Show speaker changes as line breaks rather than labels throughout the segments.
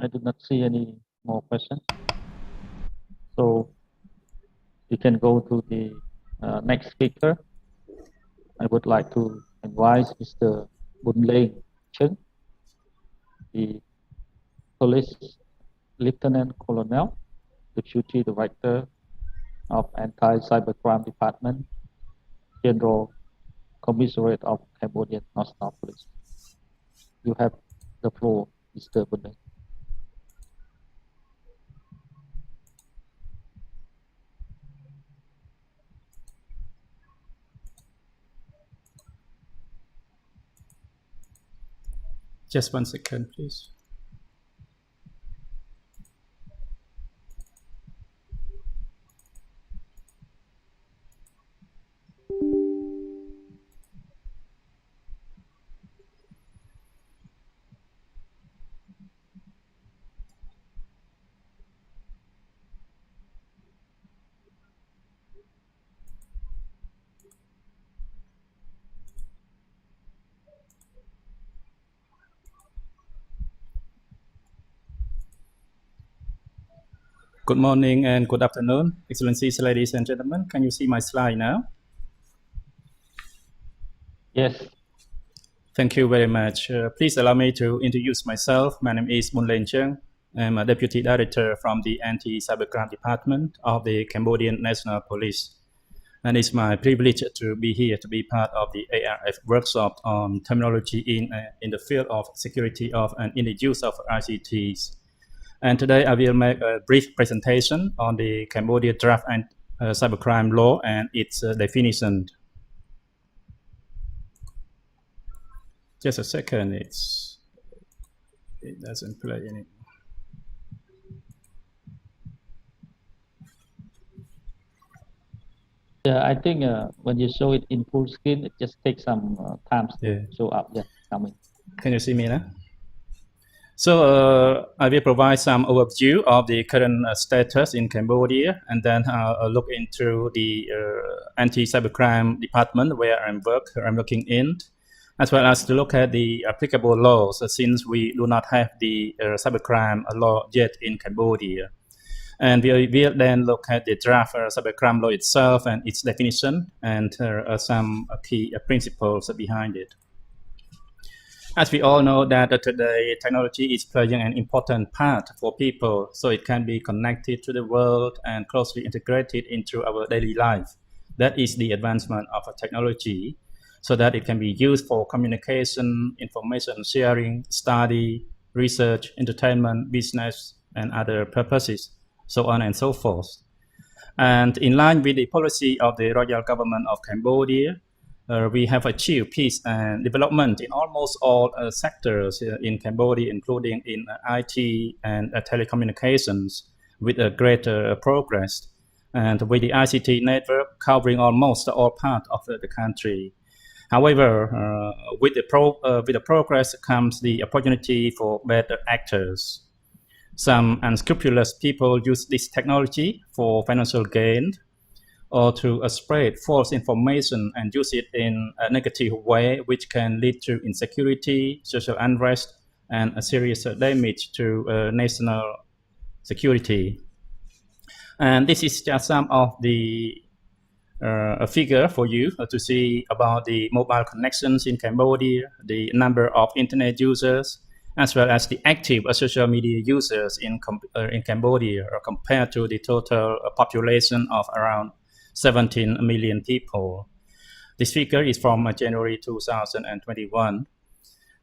I do not see any more questions. So we can go to the next speaker. I would like to invite Mr. Bun Leng Cheng, the Police Lieutenant Colonel, Deputy Director of Anti-Cybercrime Department, General Commissariat of Cambodian National Police. You have the floor, Mr. Bun Leng.
Just 1 second, please. Good morning and good afternoon, Excellencies, ladies and gentlemen. Can you see my slide now?
Yes.
Thank you very much. Please allow me to introduce myself. My name is Bun Leng Cheng. I'm a Deputy Director from the Anti-Cybercrime Department of the Cambodian National Police. And it's my privilege to be here to be part of the ARF workshop on terminology in the field of security of and in the use of ICTs. And today I will make a brief presentation on the Cambodia draft and cybercrime law and its definition. Just a second, it doesn't play any.
Yeah, I think when you show it in full screen, it just takes some time to show up. Yeah, coming.
Can you see me now? So I will provide some overview of the current status in Cambodia, and then I'll look into the anti-cybercrime department where I'm working in, as well as to look at the applicable laws, since we do not have the cybercrime law yet in Cambodia. And we will then look at the draft cybercrime law itself and its definition and some key principles behind it. As we all know that today technology is playing an important part for people, so it can be connected to the world and closely integrated into our daily life. That is the advancement of technology, so that it can be used for communication, information sharing, study, research, entertainment, business, and other purposes, so on and so forth. And in line with the policy of the Royal Government of Cambodia, we have achieved peace and development in almost all sectors in Cambodia, including in IT and telecommunications, with a greater progress, and with the ICT network covering almost all parts of the country. However, with the progress comes the opportunity for better actors. Some unscrupulous people use this technology for financial gain, or to spread false information and use it in a negative way, which can lead to insecurity, social unrest, and a serious damage to national security. And this is just some of the figure for you to see about the mobile connections in Cambodia, the number of internet users, as well as the active social media users in Cambodia, compared to the total population of around 17 million people. This figure is from January 2021,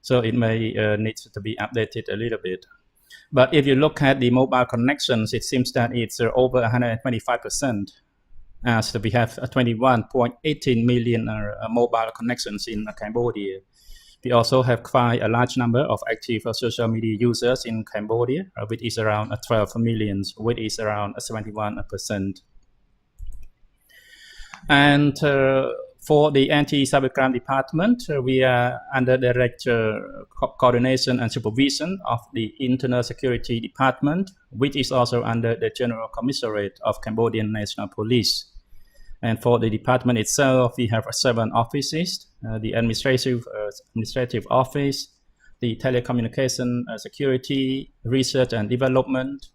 so it may need to be updated a little bit. But if you look at the mobile connections, it seems that it's over 125%, as we have 21.18 million mobile connections in Cambodia. We also have quite a large number of active social media users in Cambodia, which is around 12 million, which is around 71%. And for the anti-cybercrime department, we are under direct coordination and supervision of the Internal Security Department, which is also under the General Commissariat of Cambodian National Police. And for the department itself, we have 7 offices: the administrative office, the telecommunication security, research and development,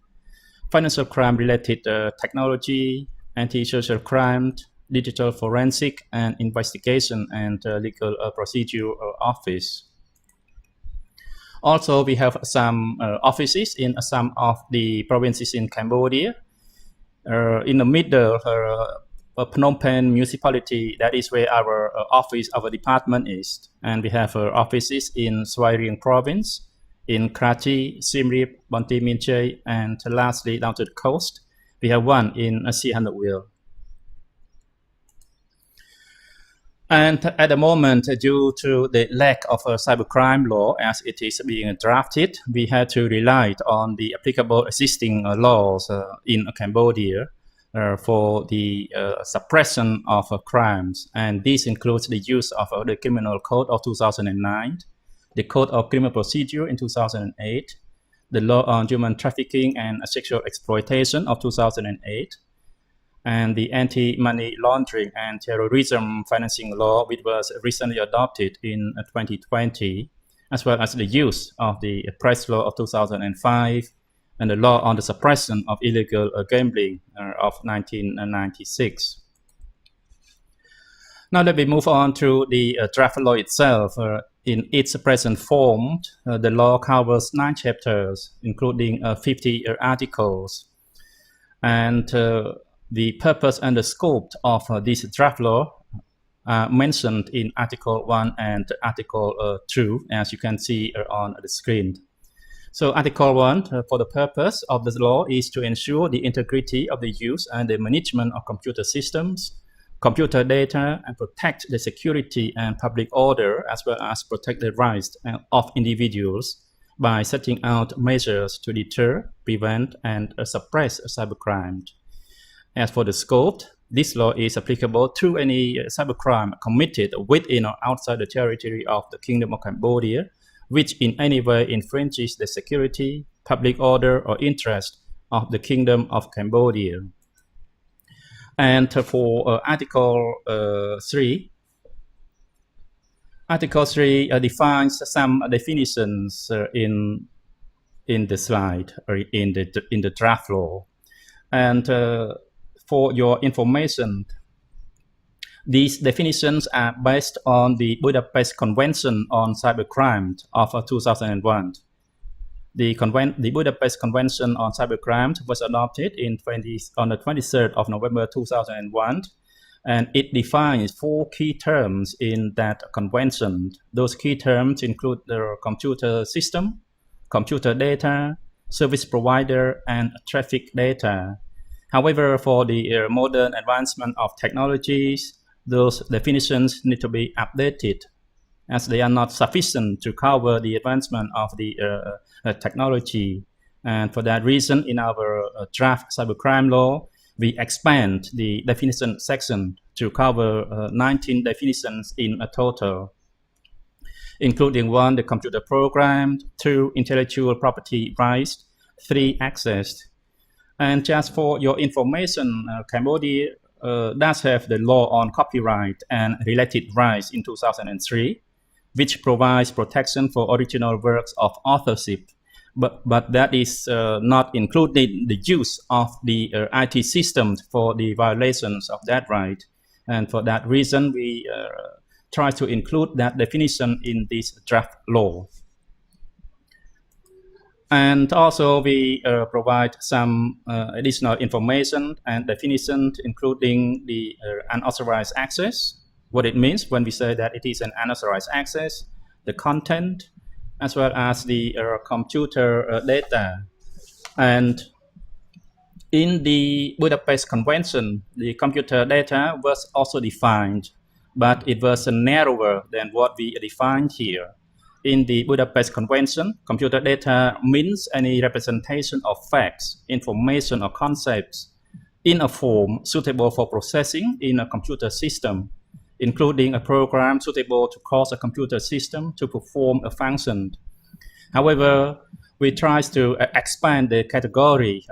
financial crime-related technology, anti-social crime, digital forensic and investigation, and legal procedure office. Also, we have some offices in some of the provinces in Cambodia. In the middle, Phnom Penh municipality, that is where our office, our department is. And we have offices in Svay Rieng province, in Krachi, Siem Reap, Banteay Mean Chey, and lastly down to the coast, we have one in Sihanoukville. And at the moment, due to the lack of a cybercrime law as it is being drafted, we had to rely on the applicable existing laws in Cambodia for the suppression of crimes. And this includes the use of the Criminal Code of 2009, the Code of Criminal Procedure in 2008, the Law on Human Trafficking and Sexual Exploitation of 2008, and the Anti-Money Laundering and Terrorism Financing Law, which was recently adopted in 2020, as well as the use of the Press Law of 2005 and the Law on the Suppression of Illegal Gambling of 1996. Now let me move on to the draft law itself. In its present form, the law covers 9 chapters, including 50 articles. And the purpose and the scope of this draft law are mentioned in Article 1 and Article 2, as you can see on the screen. So Article 1, for the purpose of the law, is to ensure the integrity of the use and the management of computer systems, computer data, and protect the security and public order, as well as protect the rights of individuals by setting out measures to deter, prevent, and suppress cybercrime. As for the scope, this law is applicable to any cybercrime committed within or outside the territory of the Kingdom of Cambodia, which in any way infringes the security, public order, or interest of the Kingdom of Cambodia. And for Article 3, Article 3 defines some definitions in the slide or in the draft law. And for your information, these definitions are based on the Budapest Convention on Cybercrime of 2001. The Budapest Convention on Cybercrime was adopted on the 23rd of November 2001, and it defines 4 key terms in that convention. Those key terms include the computer system, computer data, service provider, and traffic data. However, for the modern advancement of technologies, those definitions need to be updated as they are not sufficient to cover the advancement of the technology. And for that reason, in our draft cybercrime law, we expand the definition section to cover 19 definitions in a total, including 1, the computer program, 2, intellectual property rights, 3, access. And just for your information, Cambodia does have the law on copyright and related rights in 2003, which provides protection for original works of authorship. But that is not including the use of the IT systems for the violations of that right. And for that reason, we try to include that definition in this draft law. And also we provide some additional information and definitions, including the unauthorized access, what it means when we say that it is an unauthorized access, the content, as well as the computer data. And in the Budapest Convention, the computer data was also defined, but it was narrower than what we defined here. In the Budapest Convention, computer data means any representation of facts, information, or concepts in a form suitable for processing in a computer system, including a program suitable to cause a computer system to perform a function. However, we try to expand the category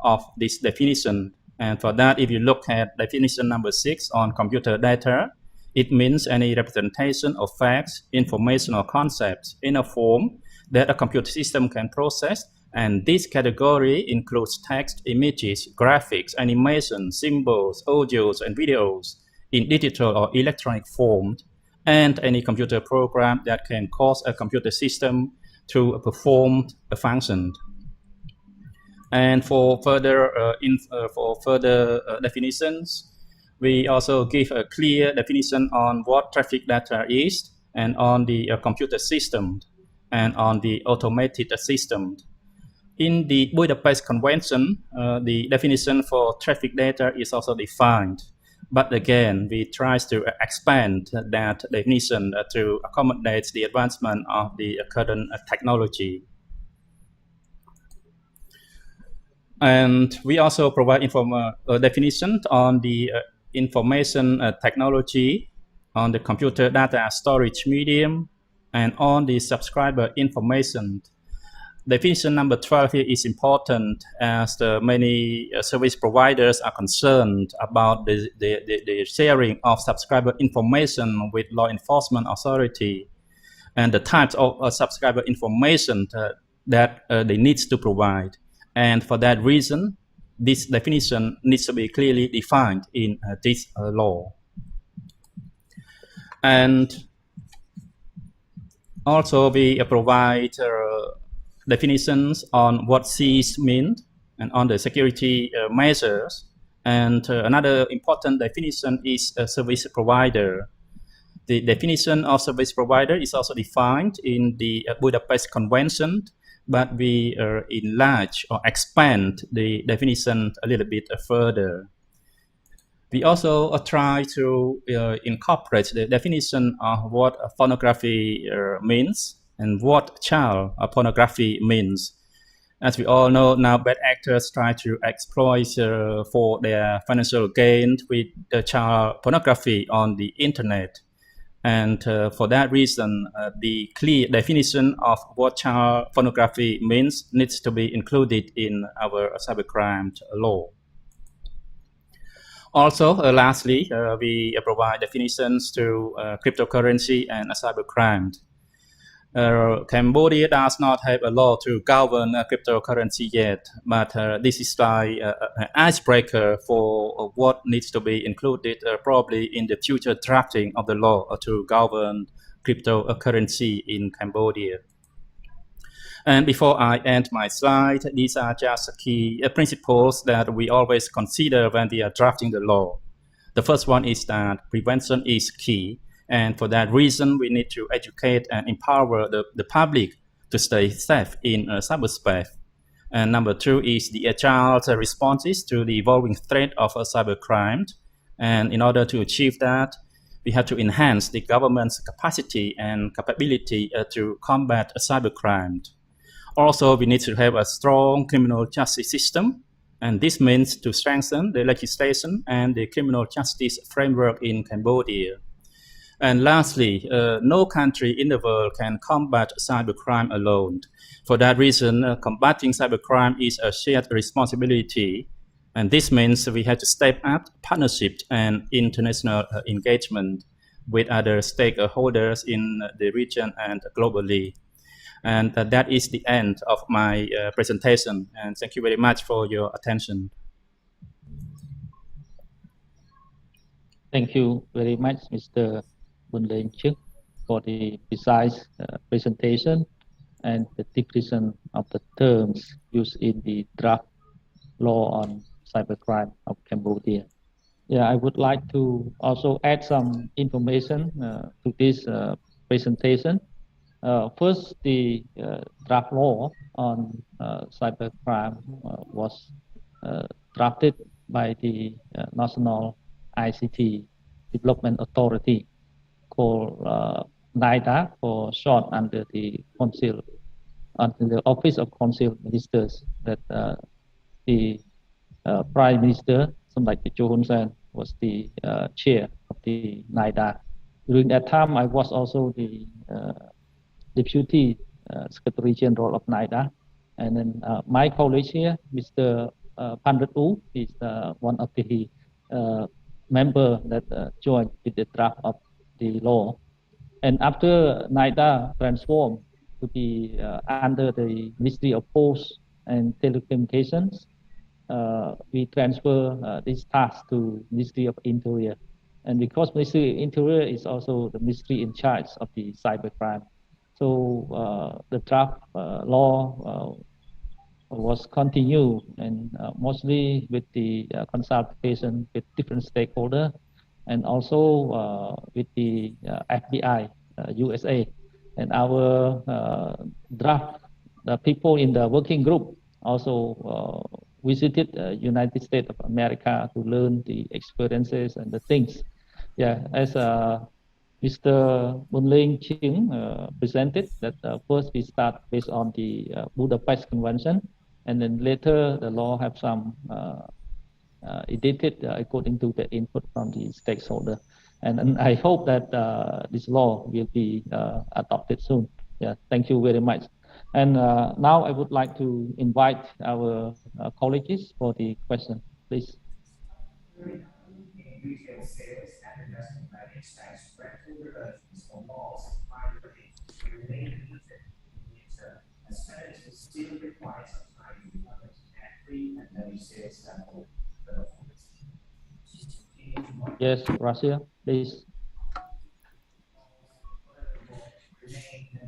of this definition. And for that, if you look at definition number 6 on computer data, It means any representation of facts, information, or concepts in a form that a computer system can process, and this category includes text, images, graphics, animation, symbols, audios, and videos in digital or electronic form, and any computer program that can cause a computer system to perform a function. And for further definitions, we also give a clear definition on what traffic data is, and on the computer system, and on the automated system. In the Budapest Convention, the definition for traffic data is also defined. But again, we try to expand that definition to accommodate the advancement of the current technology. And we also provide definition on the information technology, on the computer data storage medium, and on the subscriber information. Definition number 12 here is important, as many service providers are concerned about the sharing of subscriber information with law enforcement authority, and the types of subscriber information that they need to provide. And for that reason, this definition needs to be clearly defined in this law. And also we provide definitions on what Cs mean, and on the security measures. And another important definition is a service provider. The definition of service provider is also defined in the Budapest Convention, but we enlarge or expand the definition a little bit further. We also try to incorporate the definition of what pornography means, and what child pornography means. As we all know, now bad actors try to exploit for their financial gain with the child pornography on the internet. And for that reason, the clear definition of what child pornography means needs to be included in our cybercrime law. Also, lastly, we provide definitions to cryptocurrency and cybercrime. Cambodia does not have a law to govern cryptocurrency yet, but this is like an icebreaker for what needs to be included probably in the future drafting of the law to govern cryptocurrency in Cambodia. And before I end my slide, these are just key principles that we always consider when we are drafting the law. The first one is that prevention is key. And for that reason, we need to educate and empower the public to stay safe in cyberspace. And number two is the agile responses to the evolving threat of cybercrime. And in order to achieve that, we have to enhance the government's capacity and capability to combat cybercrime. Also, we need to have a strong criminal justice system. And this means to strengthen the legislation and the criminal justice framework in Cambodia. And lastly, no country in the world can combat cybercrime alone. For that reason, combating cybercrime is a shared responsibility. And this means we have to step up partnership and international engagement with other stakeholders in the region and globally. And that is the end of my presentation. And thank you very much for your attention.
Thank you very much, Mr. Bun Leng Chik, for the precise presentation and the definition of the terms used in the draft law on cybercrime of Cambodia. Yeah, I would like to also add some information to this presentation. First, the draft law on cybercrime was drafted by the National ICT Development Authority, called NIDA for short, under the Office of Council Ministers, that the Prime Minister Samdech Techo Hun Sen was the chair of the NIDA. During that time, I was also the Deputy Secretary General of NIDA, and then my colleague here, Mr. Pandrat U, is one of the member that joined with the draft of the law. And after NIDA transformed to be under the Ministry of Posts and Telecommunications, we transfer this task to Ministry of Interior. And because Ministry of Interior is also the ministry in charge of the cybercrime, so the draft law was continued and mostly with the consultation with different stakeholders and also with the FBI, USA. And our draft, the people in the working group also visited United States of America to learn the experiences and the things. Yeah, as Mr. Bunling Ching presented that first we start based on the Budapest Convention, and then later the law have some edited according to the input from the stakeholder. And I hope that this law will be adopted soon. Yeah, thank you very much. And now I would like to invite our colleagues for the question, please. Retail sales and investment banking stacks rental reversions for malls, private remain limited in the near term, as tenants will still require some time to recover to pre-pandemic sales level performance. Yes, Russia, please.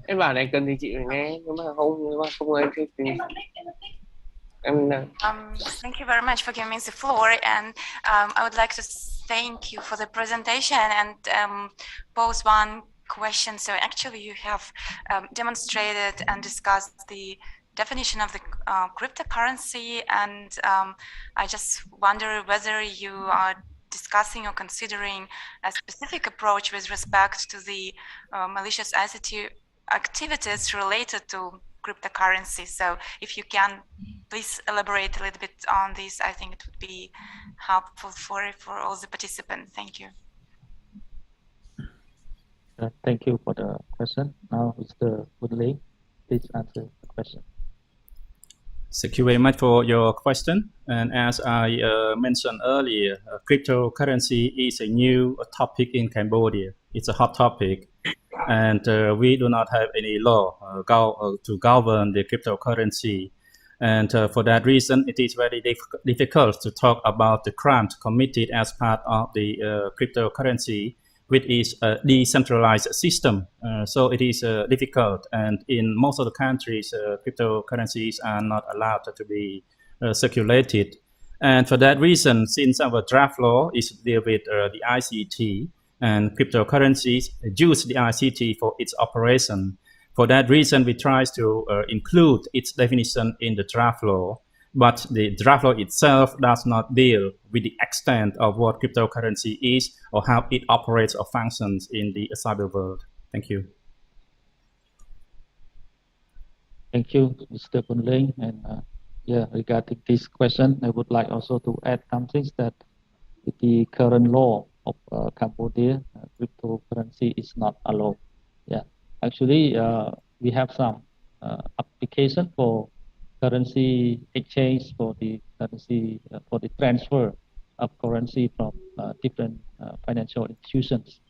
Em bảo này cần thì chị phải nghe, nếu mà không nghe thì
thank you very much for giving me the floor, and I would like to thank you for the presentation and pose one question. So actually you have demonstrated and discussed the definition of the cryptocurrency, and I just wonder whether you are discussing or considering a specific approach with respect to the malicious ICT activities related to cryptocurrency. So if you can please elaborate a little bit on this, I think it would be helpful for all the participants. Thank you.
Thank you for the question. Now Mr. Woodley, please answer the question.
Thank you very much for your question. And as I mentioned earlier, cryptocurrency is a new topic in Cambodia. It's a hot topic. And we do not have any law to govern the cryptocurrency. And for that reason, it is very difficult to talk about the crimes committed as part of the cryptocurrency, which is a decentralized system. So it is difficult. And in most of the countries, cryptocurrencies are not allowed to be circulated. And for that reason, since our draft law is deal with the ICT, and cryptocurrencies use the ICT for its operation. For that reason, we try to include its definition in the draft law, but the draft law itself does not deal with the extent of what cryptocurrency is or how it operates or functions in the cyber world. Thank you.
Thank you, Mr. Bunling. And yeah, regarding this question, I would like also to add something that the current law of Cambodia, cryptocurrency is not allowed. Yeah, actually, we have some application for currency exchange, for the currency, for the transfer of currency from different financial institutions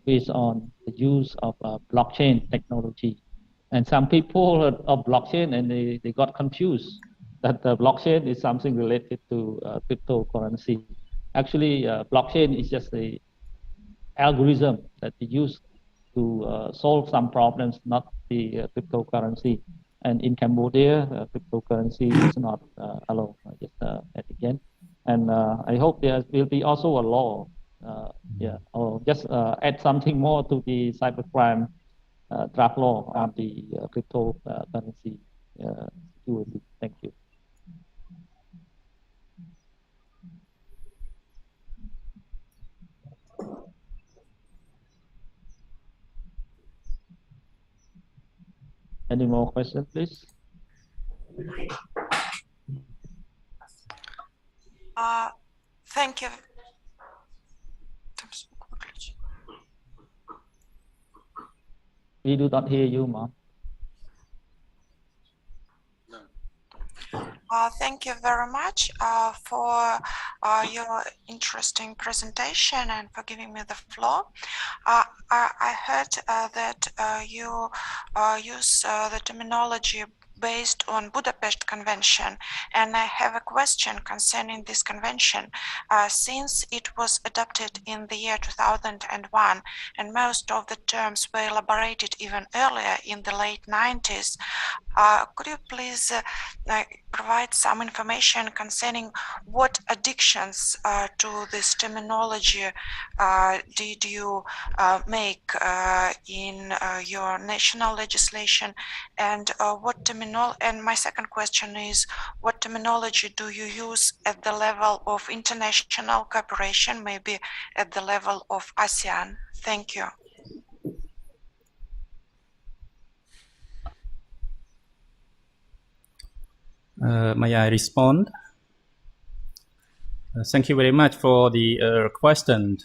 based on the use of blockchain technology. And some people heard of blockchain and they got confused that the blockchain is something related to cryptocurrency. Actually, blockchain is just an algorithm that we use to solve some problems, not the cryptocurrency. And in Cambodia, cryptocurrency is not allowed. Just at again, and I hope there will be also a law. Yeah, or just add something more to the cybercrime draft law on the cryptocurrency security. Thank you. Any more questions, please?
Thank you.
We do not hear you, ma'am.
Thank you very much for
your interesting presentation and for giving me the floor. I heard that you use the terminology based on Budapest Convention, and I have a question concerning this convention. Since it was adopted in the year 2001, and most of the terms were elaborated even earlier in the late 90s, could you please provide some information concerning what addictions to this terminology did you make in your national legislation, and and my second question is, what terminology do you use at the level of international cooperation, maybe at the level of ASEAN? Thank you.
May I respond? Thank you very much for the question.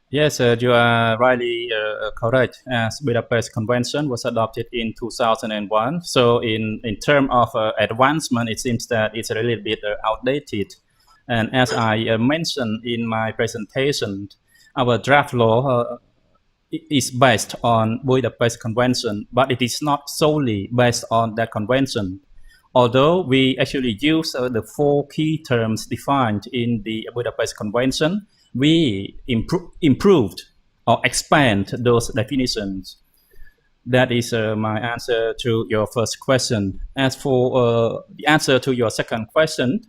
Yes, you are rightly correct. As Budapest Convention was adopted in 2001, so in terms of advancement, it seems that it's a little bit outdated. And as I mentioned in my presentation, our draft law is based on Budapest Convention, but it is not solely based on that convention. Although we actually use the 4 key terms defined in the Budapest Convention, we improved or expand those definitions. That is my answer to your first question. As for the answer to your second question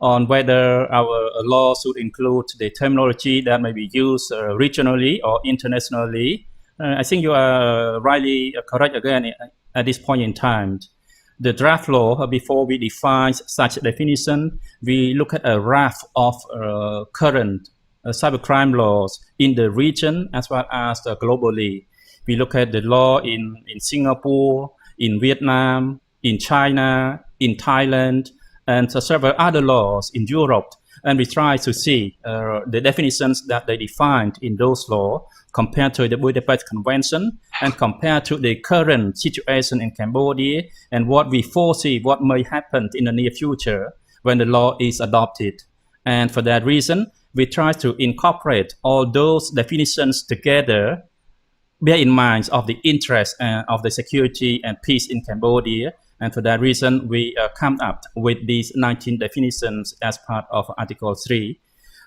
on whether our law should include the terminology that may be used regionally or internationally, I think you are rightly correct again at this point in time. The draft law, before we define such a definition, we look at a raft of current cybercrime laws in the region as well as globally. We look at the law in Singapore, in Vietnam, in China, in Thailand, and several other laws in Europe. And we try to see the definitions that they defined in those laws compared to the Budapest Convention and compared to the current situation in Cambodia and what we foresee what may happen in the near future when the law is adopted. And for that reason, we try to incorporate all those definitions together, bear in mind of the interest of the security and peace in Cambodia. And for that reason, we come up with these 19 definitions as part of Article 3.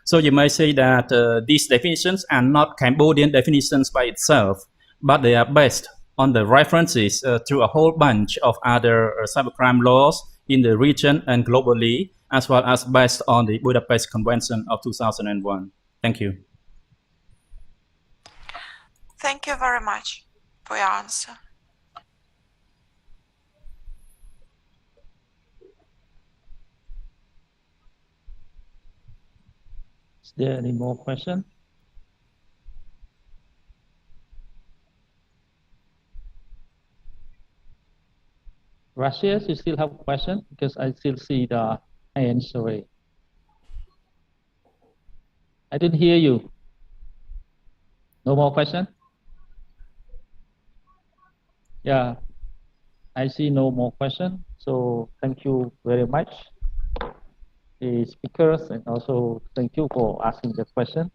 So you may say that these definitions are not Cambodian definitions by itself, but they are based on the references to a whole bunch of other cybercrime laws in the region and globally, as well as based on the Budapest Convention of 2001. Thank you.
Thank you very much for your answer.
Is there any more questions? Russia, you still have a question? Because I still see the hands away. I didn't hear you. No more question? Yeah, I see no more question. So thank you very much, the speakers, and also thank you for asking the question.